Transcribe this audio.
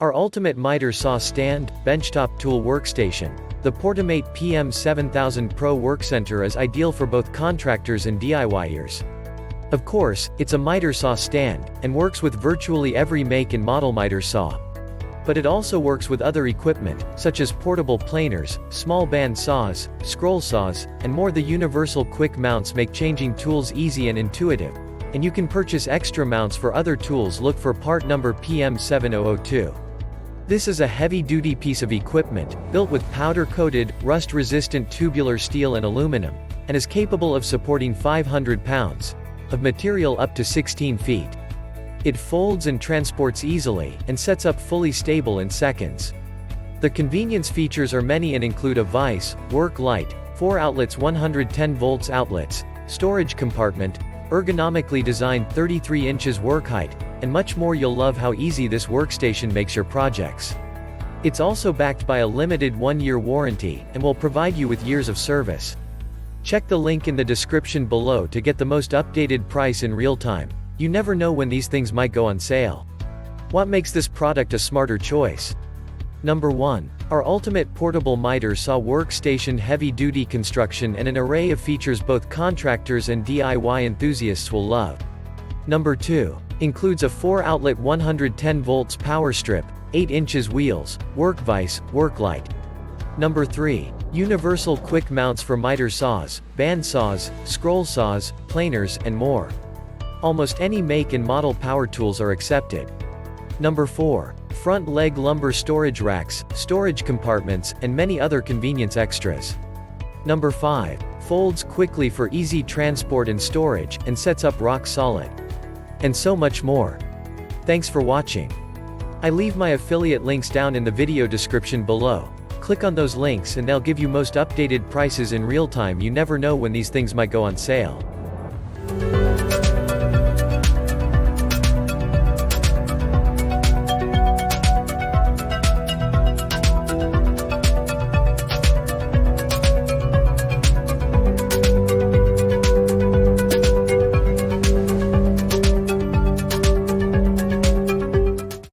Our ultimate miter saw stand, benchtop tool workstation. The Portamate PM7000 Pro Workcenter is ideal for both contractors and DIYers. Of course, it's a miter saw stand, and works with virtually every make and model miter saw. But it also works with other equipment, such as portable planers, small band saws, scroll saws, and more. The universal quick mounts make changing tools easy and intuitive, and you can purchase extra mounts for other tools. Look for part number PM7002. This is a heavy-duty piece of equipment, built with powder-coated, rust-resistant tubular steel and aluminum, and is capable of supporting 500 pounds of material up to 16 feet. It folds and transports easily, and sets up fully stable in seconds. The convenience features are many and include a vise, work light, 4 outlets 110 volts outlets, storage compartment, ergonomically designed 33 inches work height, and much more. You'll love how easy this workstation makes your projects. It's also backed by a limited 1-year warranty, and will provide you with years of service. Check the link in the description below to get the most updated price in real time. You never know when these things might go on sale. What makes this product a smarter choice? Number 1. Our ultimate portable miter saw workstation. Heavy-duty construction and an array of features both contractors and DIY enthusiasts will love. Number 2. Includes a 4-outlet 110 volts power strip, 8 inches wheels, work vise, work light. Number 3. Universal quick mounts for miter saws, band saws, scroll saws, planers, and more. Almost any make and model power tools are accepted. Number 4. Front leg lumbar storage racks, storage compartments, and many other convenience extras. Number 5. Folds quickly for easy transport and storage, and sets up rock solid. And so much more. Thanks for watching. I leave my affiliate links down in the video description below. Click on those links and they'll give you most updated prices in real time. You never know when these things might go on sale.